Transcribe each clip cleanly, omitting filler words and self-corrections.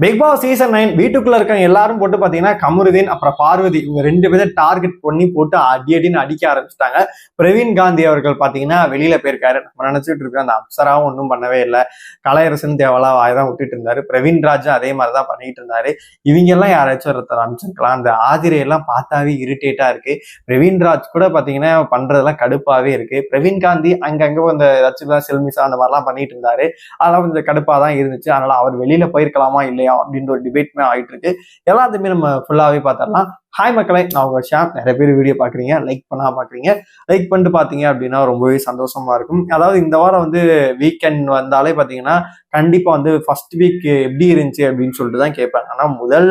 Big Boss season 9 வீட்டுக்குள்ள இருக்க எல்லாரும் போட்டு பாத்தீங்கன்னா கமருதீன் அப்புறம் பார்வதி இவங்க 2 பேரும் டார்கெட் பண்ணி போட்டு அடின்னு அடிக்க ஆரம்பிச்சிட்டாங்க. பிரவீன் காந்தி அவர்கள் பாத்தீங்கன்னா வெளியில போயிருக்காரு. நம்ம நினைச்சிட்டு இருக்கோம் அந்த அப்சராவும் ஒன்றும் பண்ணவே இல்லை, கலையரசன் தேவலா வாயதான் விட்டுட்டு இருந்தாரு. பிரவீன் ராஜா அதே மாதிரிதான் பண்ணிட்டு இருந்தாரு. இவங்க எல்லாம் யாராச்சும் ஒருத்தர் அமைச்சிருக்கலாம். அந்த ஆதிரையெல்லாம் பார்த்தாவே இரிட்டேட்டா இருக்கு. பிரவீன் ராஜ் கூட பாத்தீங்கன்னா பண்றதெல்லாம் கடுப்பாவே இருக்கு. பிரவீன் காந்தி அங்கங்க அந்த ஏதாச்சும் செல்மிசா அந்த மாதிரிலாம் பண்ணிட்டு இருந்தாரு. அதெல்லாம் கொஞ்சம் கடுப்பா தான் இருந்துச்சு. அதனால அவர் வெளியில போயிருக்கலாமா இல்லையா அப்படின்ற ஒரு டிபேட்மே ஆயிட்டு இருக்கு. எல்லாத்தையுமே நம்ம ஃபுல்லாவே பார்த்தரலாம். ஹாய் மக்களை, நான் உங்க ஷாம். நிறைய பேர் வீடியோ பாக்குறீங்க, லைக் பண்ணா பாக்குறீங்க. லைக் பண்ணிட்டு பாத்தீங்க அப்படின்னா ரொம்பவே சந்தோஷமா இருக்கும். அதாவது இந்த வாரம் வீக்கெண்ட் வந்தாலே பாத்தீங்கன்னா கண்டிப்பா ஃபர்ஸ்ட் வீக் எப்படி இருந்துச்சு அப்படின்னு சொல்லிட்டு தான் கேட்பாங்க. ஆனா முதல்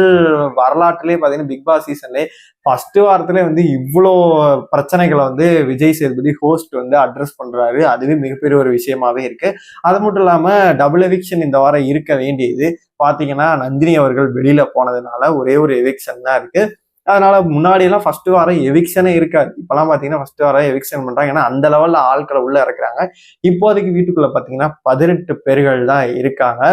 வரலாற்றுலேயே பாத்தீங்கன்னா பிக் பாஸ் சீசன்லேயே ஃபர்ஸ்ட் வாரத்திலே இவ்வளோ பிரச்சனைகளை விஜய் சேதுபதி ஹோஸ்ட் அட்ரஸ் பண்றாரு. அதுவே மிகப்பெரிய ஒரு விஷயமாவே இருக்கு. அது மட்டும் இல்லாம டபுள் எவிக்ஷன் இந்த வாரம் இருக்க வேண்டியது பாத்தீங்கன்னா நந்தினி அவர்கள் வெளியில போனதுனால ஒரே ஒரு எவிக்ஷன் தான் இருக்கு. அதனால முன்னாடி எல்லாம் ஃபர்ஸ்ட் வாரம் எவிக்ஷனே இருக்காது. இப்பெல்லாம் பாத்தீங்கன்னா ஃபர்ஸ்ட் வாரம் எவிக்ஷன் பண்றாங்க. ஏன்னா அந்த லெவல்ல ஆட்களை உள்ள இறக்குறாங்க. இப்போதைக்கு வீட்டுக்குள்ள பாத்தீங்கன்னா 18 பேர்கள் தான் இருக்காங்க.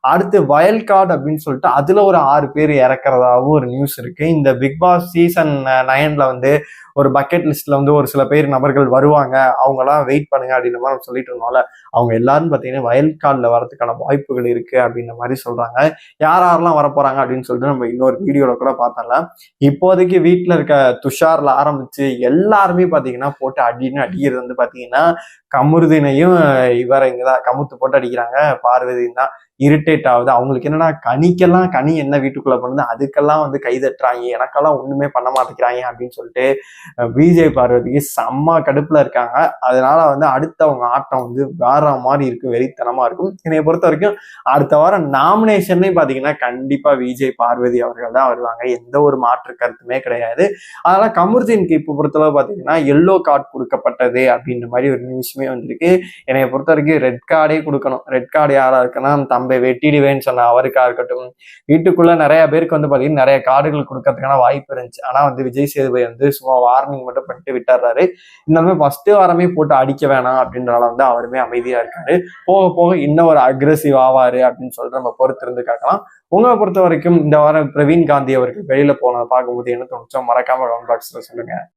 அடுத்து வயல் கார்டு அப்படின்னு சொல்லிட்டு அதுல ஒரு 6 பேர் இறக்குறதாவும் ஒரு நியூஸ் இருக்கு. இந்த பிக் பாஸ் சீசன் 9ல ஒரு பக்கெட் லிஸ்ட்ல ஒரு சில பேர் நபர்கள் வருவாங்க, அவங்க எல்லாம் வெயிட் பண்ணுங்க அப்படின்ற மாதிரி நம்ம சொல்லிட்டு இருந்தோம்ல. அவங்க எல்லாரும் பாத்தீங்கன்னா வயல் கார்டுல வரதுக்கான வாய்ப்புகள் இருக்கு அப்படின்ற மாதிரி சொல்றாங்க. யாரெல்லாம் வரப்போறாங்க அப்படின்னு சொல்லிட்டு நம்ம இன்னொரு வீடியோல கூட பார்த்தரலாம். இப்போதைக்கு வீட்டுல இருக்க துஷார்ல ஆரம்பிச்சு எல்லாருமே பாத்தீங்கன்னா போட்டு அடின்னு அடிக்கிறது பாத்தீங்கன்னா கமருதீனையும் இங்கதான் கமுத்து போட்டு அடிக்கிறாங்க. பார்வதியும் தான் இரிட்டேட் ஆகுது. அவங்களுக்கு என்னன்னா கனி என்ன வீட்டுக்குள்ள பண்ணுது அதுக்கெல்லாம் கை தட்டுறாங்க, எனக்கெல்லாம் ஒண்ணுமே பண்ண மாட்டேங்கிறாங்க அப்படின்னு சொல்லிட்டு விஜய் பார்வதிக்கு செம்ம கடுப்புல இருக்காங்க. அதனால அடுத்த அவங்க ஆட்டம் வேற மாதிரி இருக்கு, வெறித்தனமா இருக்கும். என்னைய பொறுத்த வரைக்கும் அடுத்த வாரம் நாமினேஷன்ல பாத்தீங்கன்னா கண்டிப்பா விஜய் பார்வதி அவர்கள் தான் வருவாங்க. எந்த ஒரு மாற்று கருத்துமே கிடையாது. அதனால கமருதீனுக்கு இப்ப பொறுத்தளவு பாத்தீங்கன்னா எல்லோ கார்டு கொடுக்கப்பட்டது அப்படின்ற மாதிரி ஒரு நியூஸுமே வந்திருக்கு. என்னைய பொறுத்த வரைக்கும் ரெட் கார்டே கொடுக்கணும். ரெட் கார்டு யாரா இருக்குன்னா வெட்டிடுவேன்னு சொன்ன அவருக்கா இருக்கட்டும், வீட்டுக்குள்ள நிறைய பேருக்கு பாத்தீங்கன்னா நிறைய கார்டுகள் கொடுக்கறதுக்கான வாய்ப்பு இருந்துச்சு. ஆனா விஜய் சேதுபதி சும்மா வார்னிங் மட்டும் பண்ணிட்டு விட்டுறாரு. இந்த ஃபர்ஸ்ட் வாரமே போட்டு அடிக்க வேணாம் அப்படின்றனால அவருமே அமைதியா இருக்காரு. போக போக இன்னும் ஒரு அக்ரெசிவ் ஆவாரு அப்படின்னு சொல்லிட்டு நம்ம பொறுத்திருந்து கேட்கலாம். உங்களை பொறுத்த வரைக்கும் இந்த வாரம் பிரவீன் காந்தி அவர்கள் வெளியில போனதை பார்க்கும்போது என்ன தோணுச்சோ மறக்காம கமெண்ட் பாக்ஸ்ல சொல்லுங்க.